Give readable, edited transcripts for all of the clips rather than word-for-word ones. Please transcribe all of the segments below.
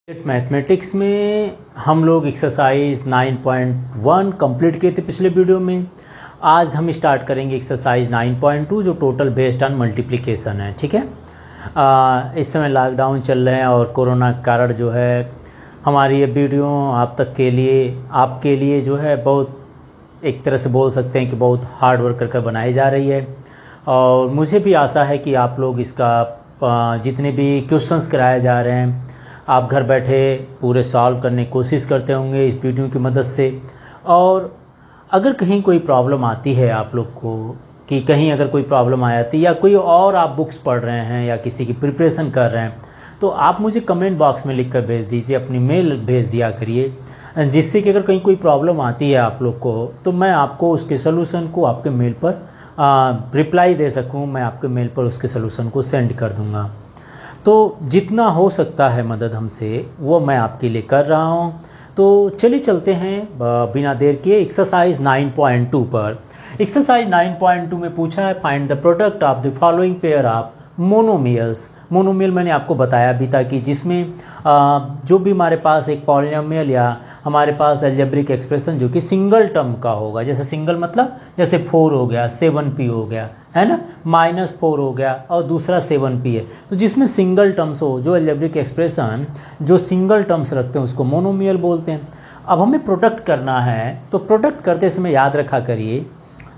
Mathematics में हम लोग एक्सरसाइज 9.1 कंप्लीट किए थे पिछले वीडियो में। आज हम स्टार्ट करेंगे एक्सरसाइज 9.2 जो टोटल बेस्ड ऑन मल्टीप्लिकेशन है। ठीक है, इस समय लॉकडाउन चल रहे हैं और कोरोना के कारण जो है हमारी ये वीडियो आपके लिए जो है बहुत एक तरह से बोल सकते हैं कि बहुत हार्ड वर्क कर बनाई जा रही है। और मुझे भी आशा है कि आप लोग इसका जितने भी क्वेश्चंस कराए जा रहे हैं आप घर बैठे पूरे सॉल्व करने की कोशिश करते होंगे इस वीडियो की मदद से। और अगर कहीं कोई प्रॉब्लम आती है आप लोग को कि कहीं अगर कोई प्रॉब्लम आ जाती है या कोई और आप बुक्स पढ़ रहे हैं या किसी की प्रिपरेशन कर रहे हैं तो आप मुझे कमेंट बॉक्स में लिख कर भेज दीजिए, अपनी मेल भेज दिया करिए, जिससे कि अगर कहीं कोई प्रॉब्लम आती है आप लोग को तो मैं आपको उसके सलूशन को आपके मेल पर रिप्लाई दे सकूं। मैं आपके मेल पर उसके सलूशन को सेंड कर दूंगा। तो जितना हो सकता है मदद हमसे वो मैं आपके लिए कर रहा हूं। तो चलिए चलते हैं बिना देर के एक्सरसाइज 9.2 पर। एक्सरसाइज 9.2 में पूछा है find the product of the following pair of monomials. Monomial मैंने आपको बताया भी था कि जिसमें जो भी हमारे पास एक पॉलिनोमियल या हमारे पास अलजेब्रिक एक्सप्रेशन जो कि सिंगल टर्म का होगा, जैसे सिंगल मतलब जैसे 4 हो गया, 7p हो गया, है ना, -4 हो गया और दूसरा 7p है। तो जिसमें सिंगल टर्म्स हो, जो अलजेब्रिक एक्सप्रेशन जो सिंगल टर्म्स रखते हैं उसको मोनोमियल बोलते हैं। अब हमें प्रोडक्ट करना है तो प्रोडक्ट करते समय याद रखा करिए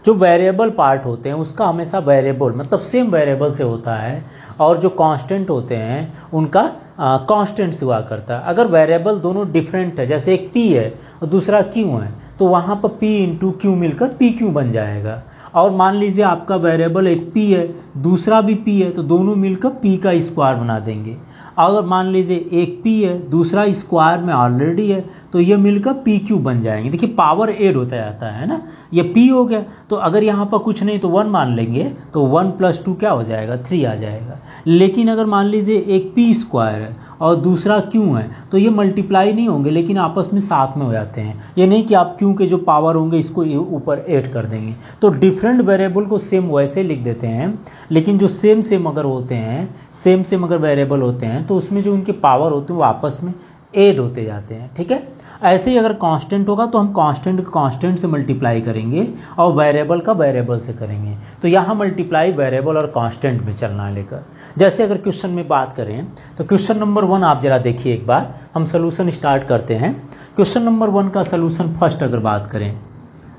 जो वेरिएबल पार्ट होते हैं उसका हमेशा वेरिएबल मतलब सेम वेरिएबल से होता है और जो कांस्टेंट होते हैं उनका कांस्टेंट से हुआ करता है। अगर वेरिएबल दोनों डिफरेंट है, जैसे एक p है और दूसरा q है, तो वहाँ पर p इंटू क्यू मिलकर pq बन जाएगा। और मान लीजिए आपका वेरिएबल एक p है दूसरा भी p है तो दोनों मिलकर p का स्क्वायर बना देंगे। अगर मान लीजिए एक p है दूसरा स्क्वायर में ऑलरेडी है तो ये मिलकर pq बन जाएंगे। देखिए पावर ऐड होता जाता है ना, ये p हो गया तो अगर यहाँ पर कुछ नहीं तो 1 मान लेंगे तो 1 + 2 क्या हो जाएगा, 3 आ जाएगा। लेकिन अगर मान लीजिए एक p स्क्वायर है और दूसरा q है तो ये मल्टीप्लाई नहीं होंगे लेकिन आपस में साथ में हो जाते हैं। ये नहीं कि आप q के जो पावर होंगे इसको ऊपर ऐड कर देंगे। तो डिफरेंट वेरिएबल को सेम वैसे लिख देते हैं, लेकिन जो सेम अगर होते हैं, सेम अगर वेरिएबल होते हैं तो उसमें जो उनके पावर होते हैं वो आपस में ऐड होते जाते हैं। ठीक है, ऐसे ही अगर कांस्टेंट होगा तो हम कांस्टेंट से मल्टीप्लाई करेंगे और वेरिएबल का वेरिएबल से करेंगे। तो यहाँ मल्टीप्लाई वेरिएबल और कांस्टेंट में चलना है लेकर। जैसे अगर क्वेश्चन में बात करें तो क्वेश्चन नंबर 1 आप जरा देखिए एक बार, हम सोल्यूशन स्टार्ट करते हैं। क्वेश्चन नंबर 1 का सोल्यूशन फर्स्ट अगर बात करें,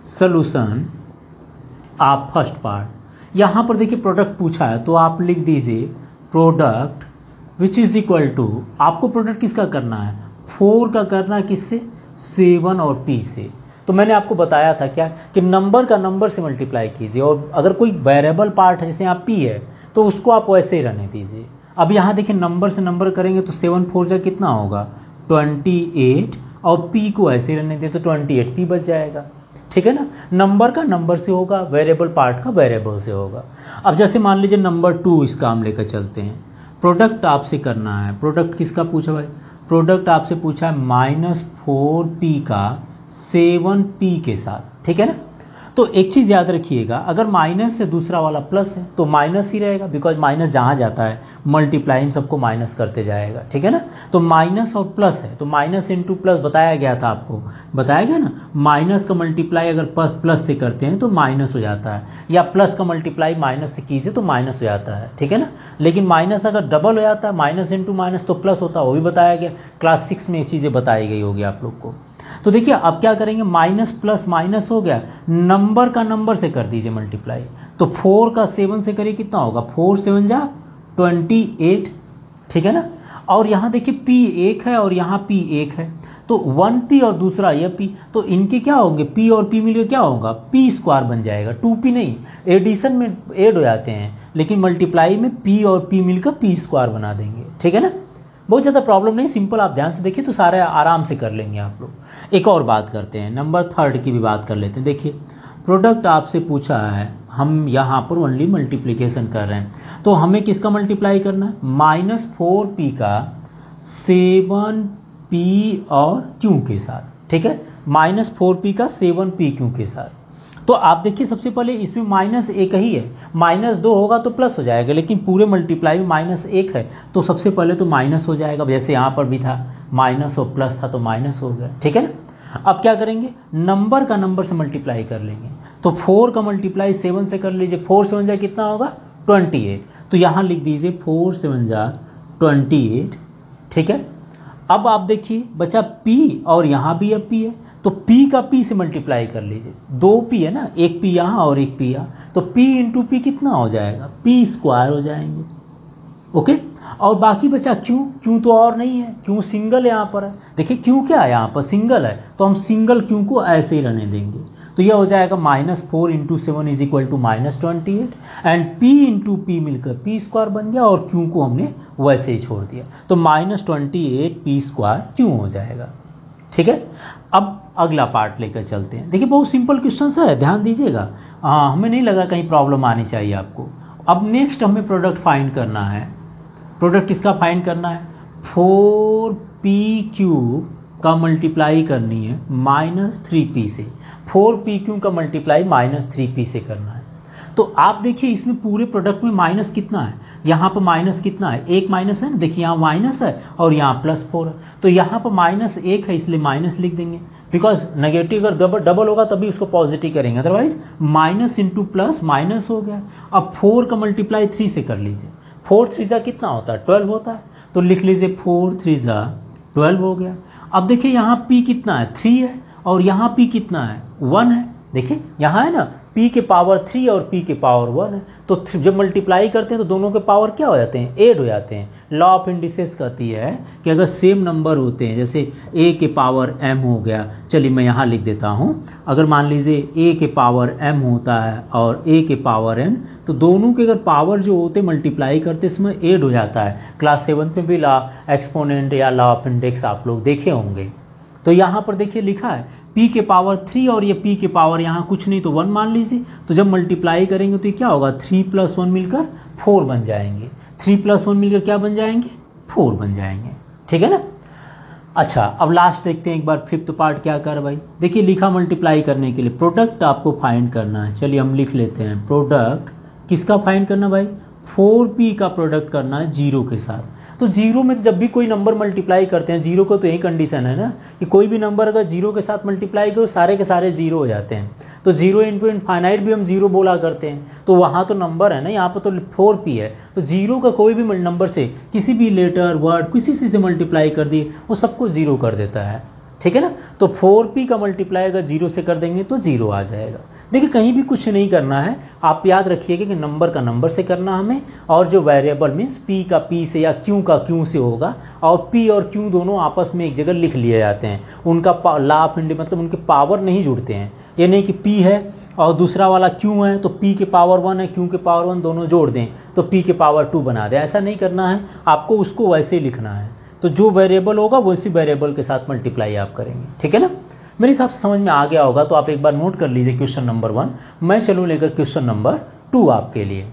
सोल्यूशन आप फर्स्ट पार्ट यहाँ पर देखिए प्रोडक्ट पूछा है तो आप लिख दीजिए product which is equal to, आपको प्रोडक्ट किसका करना है, 4 का करना है, किससे, 7 और p से। तो मैंने आपको बताया था क्या कि नंबर का नंबर से मल्टीप्लाई कीजिए और अगर कोई वेरिएबल पार्ट है जैसे यहाँ p है तो उसको आप वैसे ही रहने दीजिए। अब यहाँ देखिए नंबर से नंबर करेंगे तो 7 4 जा कितना होगा 28 और p को ऐसे ही रहने दें तो 28p बच जाएगा। ठीक है ना, नंबर का नंबर से होगा, वेरिएबल पार्ट का वेरिएबल से होगा। अब जैसे मान लीजिए नंबर 2 इसका हम लेकर चलते हैं। प्रोडक्ट आपसे करना है, प्रोडक्ट किसका पूछा भाई, प्रोडक्ट आपसे पूछा है -4p का 7p के साथ। ठीक है ना, तो एक चीज़ याद रखिएगा, अगर माइनस है दूसरा वाला प्लस है तो माइनस ही रहेगा, बिकॉज माइनस जहाँ जाता है मल्टीप्लाई इन सबको माइनस करते जाएगा। ठीक है ना, तो माइनस और प्लस है तो माइनस इंटू प्लस बताया गया था, आपको बताया गया ना, माइनस का मल्टीप्लाई अगर प्लस से करते हैं तो माइनस हो जाता है, या प्लस का मल्टीप्लाई माइनस से कीजिए तो माइनस हो जाता है। ठीक है ना, लेकिन माइनस अगर डबल हो जाता है, माइनस इंटू माइनस तो प्लस होता है, वो भी बताया गया, क्लास 6 में ये चीज़ें बताई गई होगी आप लोग को। तो देखिए अब क्या करेंगे, माइनस प्लस माइनस हो गया, नंबर का नंबर से कर दीजिए मल्टीप्लाई। तो 4 का 7 से करिए कितना होगा, 4 7 जा 28। ठीक है ना, और यहाँ देखिए p 1 है और यहाँ p 1 है तो 1p और दूसरा यह p, तो इनके क्या होंगे, p और p मिलकर क्या होगा, p स्क्वायर बन जाएगा, 2p नहीं, एडिशन में ऐड हो जाते हैं लेकिन मल्टीप्लाई में p और p मिलकर p स्क्वायर बना देंगे। ठीक है ना, बहुत ज़्यादा प्रॉब्लम नहीं, सिंपल, आप ध्यान से देखिए तो सारे आराम से कर लेंगे आप लोग। एक और बात करते हैं, नंबर 3 की भी बात कर लेते हैं। देखिए प्रोडक्ट आपसे पूछा है, हम यहाँ पर ओनली मल्टीप्लिकेशन कर रहे हैं तो हमें किसका मल्टीप्लाई करना है, -4p का 7p और q के साथ। ठीक है, -4p का 7p q के साथ। तो आप देखिए सबसे पहले इसमें माइनस एक ही है, माइनस 2 होगा तो प्लस हो जाएगा, लेकिन पूरे मल्टीप्लाई में माइनस 1 है तो सबसे पहले तो माइनस हो जाएगा, जैसे यहाँ पर भी था माइनस और प्लस था तो माइनस हो गया, ठीक है ना। अब क्या करेंगे, नंबर का नंबर से मल्टीप्लाई कर लेंगे। तो 4 का मल्टीप्लाई 7 से कर लीजिए, 4 7 जा कितना होगा 28, तो यहाँ लिख दीजिए 4 7 जा 28, ठीक है। अब आप देखिए बचा P और यहाँ भी अब P है, तो P का P से मल्टीप्लाई कर लीजिए, 2 P है ना, एक P यहाँ और एक P यहाँ, तो P इंटू P कितना हो जाएगा, P स्क्वायर हो जाएंगे, ओके। और बाकी बचा Q, Q तो और नहीं है, Q सिंगल यहाँ पर है, देखिए Q क्या है यहाँ पर सिंगल है, तो हम सिंगल Q को ऐसे ही रहने देंगे, तो यह हो जाएगा -4 into 7 is equal to -28 and P into P मिलकर P स्क्वायर बन गया और Q को हमने वैसे ही छोड़ दिया, तो -28 P स्क्वायर Q हो जाएगा, ठीक है। अब अगला पार्ट लेकर चलते हैं। देखिए बहुत सिंपल क्वेश्चन है, ध्यान दीजिएगा, हमें नहीं लगा कहीं प्रॉब्लम आनी चाहिए आपको। अब नेक्स्ट हमें प्रोडक्ट फाइंड करना है। प्रोडक्ट किसका फाइंड करना है, 4p³ का मल्टीप्लाई करनी है -3p से, 4p³ का मल्टीप्लाई -3p से करना है। तो आप देखिए इसमें पूरे प्रोडक्ट में माइनस कितना है, यहाँ पर माइनस कितना है, एक माइनस है ना, देखिए यहाँ माइनस है और यहाँ +4 है, तो यहाँ पर -1 है इसलिए माइनस लिख देंगे, बिकॉज नेगेटिव अगर डबल होगा तभी उसको पॉजिटिव करेंगे, otherwise minus into plus minus हो गया। अब 4 का मल्टीप्लाई 3 से कर लीजिए, 4 3 जा कितना होता है 12 होता है, तो लिख लीजिए 4 3 जा 12 हो गया। अब देखिए यहाँ P कितना है 3 है और यहाँ P कितना है 1 है, देखिए यहाँ है ना P के पावर 3 और P के पावर 1 है, तो जब मल्टीप्लाई करते हैं तो दोनों के पावर क्या हो जाते हैं, ऐड हो जाते हैं। लॉ ऑफ इंडिसेस कहती है कि अगर सेम नंबर होते हैं, जैसे A के पावर m हो गया, चलिए मैं यहाँ लिख देता हूँ, अगर मान लीजिए A के पावर m होता है और A के पावर n, तो दोनों के अगर पावर जो होते मल्टीप्लाई करते इसमें ऐड हो जाता है। क्लास 7 में भी लॉ एक्सपोनेंट या लॉ ऑफ इंडेक्स आप लोग देखे होंगे। तो यहाँ पर देखिए लिखा है P के पावर 3 और ये P के पावर यहाँ कुछ नहीं तो 1 मान लीजिए, तो जब मल्टीप्लाई करेंगे तो ये क्या होगा 3 + 1 मिलकर 4 बन जाएंगे, 3 + 1 मिलकर क्या बन जाएंगे 4 बन जाएंगे, ठीक है ना। अच्छा अब लास्ट देखते हैं एक बार, 5th पार्ट क्या कर भाई, देखिए लिखा मल्टीप्लाई करने के लिए प्रोडक्ट आपको फाइंड करना है। चलिए हम लिख लेते हैं, प्रोडक्ट किसका फाइंड करना भाई, 4p का प्रोडक्ट करना है 0 के साथ। तो 0 में जब भी कोई नंबर मल्टीप्लाई करते हैं, 0 को तो यही कंडीशन है ना कि कोई भी नंबर अगर 0 के साथ मल्टीप्लाई करो सारे के सारे 0 हो जाते हैं। तो 0 इंटू इनफाइनाइट भी हम 0 बोला करते हैं, तो वहाँ तो नंबर है ना, यहाँ पर तो 4p है, तो 0 का कोई भी नंबर से किसी भी लेटर वर्ड किसी से मल्टीप्लाई कर दिए वो सबको 0 कर देता है, ठीक है ना। तो 4p का मल्टीप्लाई अगर 0 से कर देंगे तो 0 आ जाएगा। देखिए कहीं भी कुछ नहीं करना है, आप याद रखिएगा कि नंबर का नंबर से करना हमें, और जो वेरिएबल मीन्स p का p से या q का q से होगा, और p और q दोनों आपस में एक जगह लिख लिए जाते हैं, उनका लॉ ऑफ इंडिसेस मतलब उनके पावर नहीं जुड़ते हैं। ये नहीं कि p है और दूसरा वाला q है तो p के पावर 1 है q के पावर 1 दोनों जोड़ दें तो p के पावर 2 बना दें, ऐसा नहीं करना है, आपको उसको वैसे ही लिखना है। तो जो वेरिएबल होगा वो इसी वेरिएबल के साथ मल्टीप्लाई आप करेंगे, ठीक है ना। मेरे हिसाब से समझ में आ गया होगा, तो आप एक बार नोट कर लीजिए क्वेश्चन नंबर 1। मैं चलूँ लेकर क्वेश्चन नंबर 2 आपके लिए।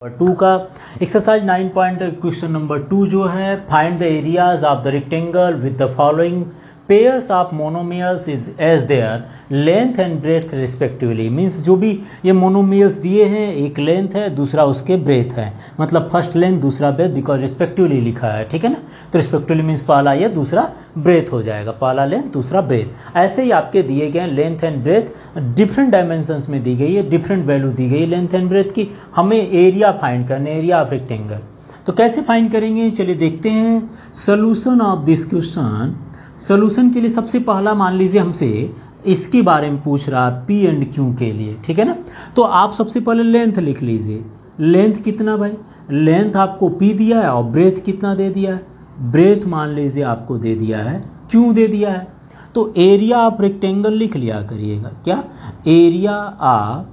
2 का एक्सरसाइज 9 पॉइंट क्वेश्चन नंबर 2 जो है, find the areas of the rectangle with the following pairs of monomials is as their length and breadth respectively. Means जो भी ये मोनोमियल्स दिए हैं, एक लेंथ है दूसरा उसके ब्रेथ है, मतलब फर्स्ट लेंथ दूसरा ब्रेथ, बिकॉज रिस्पेक्टिवली लिखा है, ठीक है ना। तो रिस्पेक्टिवली मीन्स पहला ये दूसरा ब्रेथ हो जाएगा, पहला लेंथ दूसरा ब्रेथ। ऐसे ही आपके दिए गए length and breadth different dimensions में दी गई है, डिफरेंट वैल्यू दी गई है लेंथ एंड ब्रेथ की। हमें एरिया फाइंड करना है, एरिया ऑफ रेक्टेंगल। तो कैसे फाइंड करेंगे, चलिए देखते हैं solution of this question. Solution के लिए सबसे पहला मान लीजिए हमसे इसके बारे में पूछ रहा है P एंड Q के लिए, ठीक है ना। तो आप सबसे पहले लेंथ लिख लीजिए, लेंथ कितना भाई, लेंथ आपको P दिया है और ब्रेथ कितना दे दिया है, ब्रेथ मान लीजिए आपको दे दिया है Q दे दिया है। तो एरिया ऑफ रेक्टेंगल लिख लिया करिएगा, क्या, area of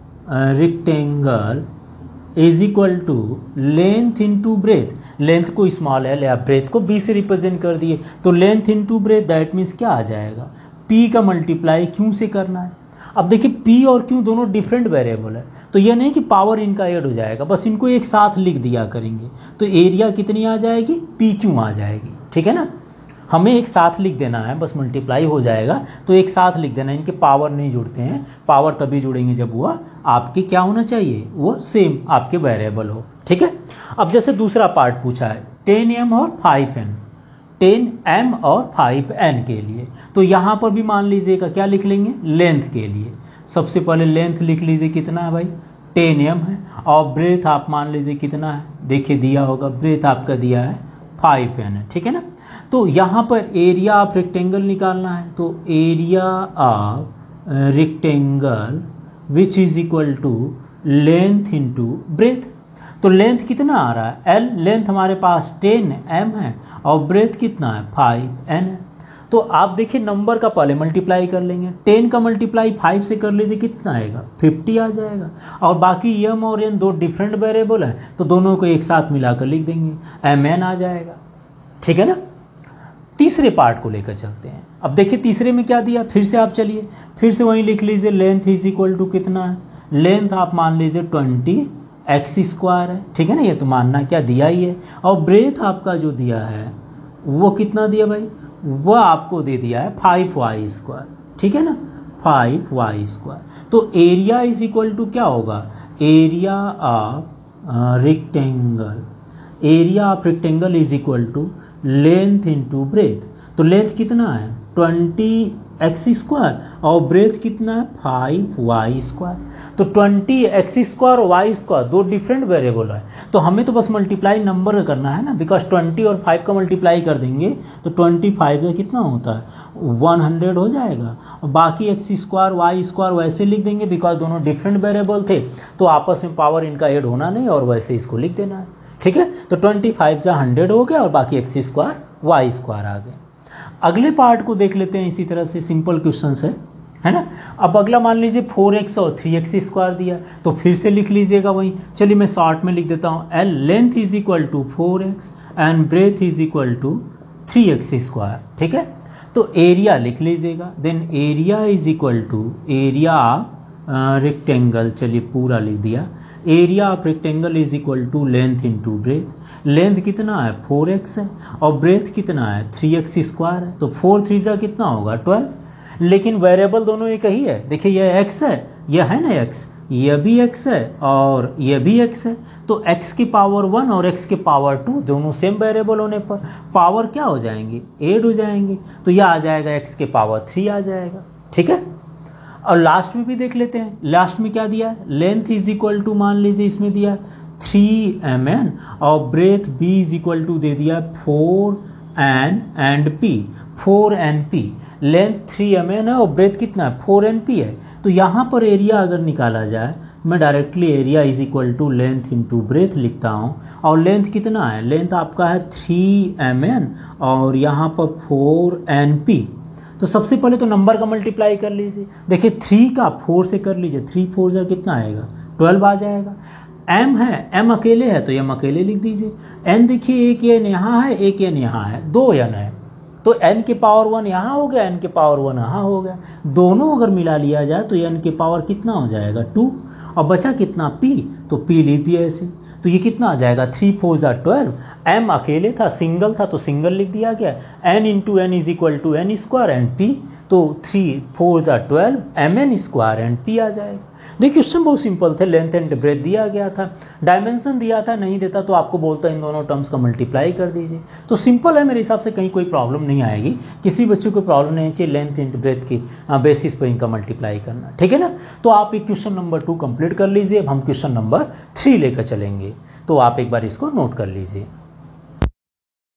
rectangle is equal to length into breadth. Length को स्मॉल एल या ब्रेथ को b से रिप्रेजेंट कर दिए, तो length into breadth that means क्या आ जाएगा, p का मल्टीप्लाई q से करना है। अब देखिए p और q दोनों डिफरेंट वेरिएबल है, तो यह नहीं कि पावर इनका ऐड हो जाएगा, बस इनको एक साथ लिख दिया करेंगे, तो एरिया कितनी आ जाएगी, PQ आ जाएगी, ठीक है ना। हमें एक साथ लिख देना है, बस मल्टीप्लाई हो जाएगा तो एक साथ लिख देना, इनके पावर नहीं जुड़ते हैं, पावर तभी जुड़ेंगे जब वह आपके क्या होना चाहिए, वो सेम आपके वेरिएबल हो, ठीक है। अब जैसे दूसरा पार्ट पूछा है 10m और 5n, 10m और 5n के लिए, तो यहाँ पर भी मान लीजिएगा क्या लिख लेंगे, लेंथ के लिए सबसे पहले लेंथ लिख लीजिए, कितना है भाई 10m है, और ब्रेथ आप मान लीजिए कितना है, देखिए दिया होगा, ब्रेथ आपका दिया है 5n है, ठीक है ना। तो यहाँ पर एरिया ऑफ रेक्टेंगल निकालना है, तो area of rectangle which is equal to length into breadth. तो लेंथ कितना आ रहा है, L, लेंथ हमारे पास 10m है और ब्रेथ कितना है 5n है। तो आप देखिए नंबर का पहले मल्टीप्लाई कर लेंगे, 10 का मल्टीप्लाई 5 से कर लीजिए, कितना आएगा 50 आ जाएगा, और बाकी m और n दो डिफरेंट वेरिएबल है तो दोनों को एक साथ मिलाकर लिख देंगे, mn आ जाएगा, ठीक है ना। तीसरे पार्ट को लेकर चलते हैं। अब देखिए तीसरे में क्या दिया, फिर से आप चलिए फिर से वहीं लिख लीजिए, लेंथ इज इक्वल टू कितना है, लेंथ आप मान लीजिए 20x² है, ठीक है ना, ये तो मानना क्या दिया ही है, और ब्रेथ आपका जो दिया है वो कितना दिया भाई, वह आपको दे दिया है 5y², ठीक है ना, 5y²। तो एरिया इज इक्वल टू क्या होगा, area of rectangle, area of rectangle is equal to length into breadth. तो लेंथ कितना है 20x² और ब्रेथ कितना है 5y²। तो 20x² और y² दो डिफरेंट वेरिएबल है, तो हमें तो बस मल्टीप्लाई नंबर करना है ना, बिकॉज 20 और 5 का मल्टीप्लाई कर देंगे तो 25 का कितना होता है 100 हो जाएगा, और बाकी x² y² वैसे लिख देंगे, बिकॉज दोनों डिफरेंट वेरिएबल थे तो आपस में पावर इनका ऐड होना नहीं, और वैसे इसको लिख देना है, ठीक है। तो 25 जा 100 हो गया और बाकी x² y² आ गए। अगले पार्ट को देख लेते हैं, इसी तरह से सिंपल क्वेश्चन है ना। अब अगला मान लीजिए 4x और 3x² दिया, तो फिर से लिख लीजिएगा वही, चलिए मैं शॉर्ट में लिख देता हूँ, L length is equal to 4x and breadth is equal to 3x², ठीक है। तो एरिया लिख लीजिएगा, then area is equal to area rectangle, चलिए पूरा लिख दिया, area of rectangle is equal to length into breadth. Length कितना है 4x है और ब्रेथ कितना है 3x² है, तो 4 3 जा कितना होगा 12, लेकिन वेरिएबल दोनों एक ही है, देखिए यह x है, यह है ना x, यह भी x है और यह भी x है, तो x की पावर 1 और x की पावर 2 दोनों सेम वेरिएबल होने पर पावर क्या हो जाएंगे, ऐड हो जाएंगे, तो यह आ जाएगा x की पावर 3 आ जाएगा, ठीक है। और लास्ट में भी देख लेते हैं, लास्ट में क्या दिया है, लेंथ इज इक्वल टू मान लीजिए इसमें दिया 3mn और breadth b is equal to दे दिया 4n and p, 4np, length 3mn है और ब्रेथ कितना है 4np है। तो यहाँ पर एरिया अगर निकाला जाए, मैं directly area is equal to length into breadth लिखता हूँ, और लेंथ कितना है, लेंथ आपका है 3mn और यहाँ पर 4np। तो सबसे पहले तो नंबर का मल्टीप्लाई कर लीजिए, देखिए 3 का 4 से कर लीजिए, 3 4 जा कितना आएगा 12 आ जाएगा। m है, m अकेले है तो m अकेले लिख दीजिए, n देखिए एक n यहाँ है एक n यहाँ है, 2 n है, तो n के पावर 1 यहाँ हो गया, n के पावर 1 यहाँ हो गया, दोनों अगर मिला लिया जाए तो n के पावर कितना हो जाएगा 2, और बचा कितना p, तो p लिख दिया ऐसे, तो ये कितना आ जाएगा 3 4 जा 12, m अकेले था सिंगल था तो सिंगल लिख दिया गया, n into N is equal to n² and p, तो 3 4 जा 12 mn² एंड p आ जाएगा। देखिए क्वेश्चन बहुत सिंपल थे, लेंथ एंड ब्रेथ दिया गया था, डायमेंशन दिया था, नहीं देता तो आपको बोलता इन दोनों टर्म्स का मल्टीप्लाई कर दीजिए, तो सिंपल है, मेरे हिसाब से कहीं कोई प्रॉब्लम नहीं आएगी, किसी बच्चों को प्रॉब्लम नहीं चाहिए लेंथ एंड ब्रेथ की बेसिस पर इनका मल्टीप्लाई करना, ठीक है ना। तो आप एक क्वेश्चन नंबर 2 कंप्लीट कर लीजिए, अब हम क्वेश्चन नंबर 3 लेकर चलेंगे, तो आप एक बार इसको नोट कर लीजिए।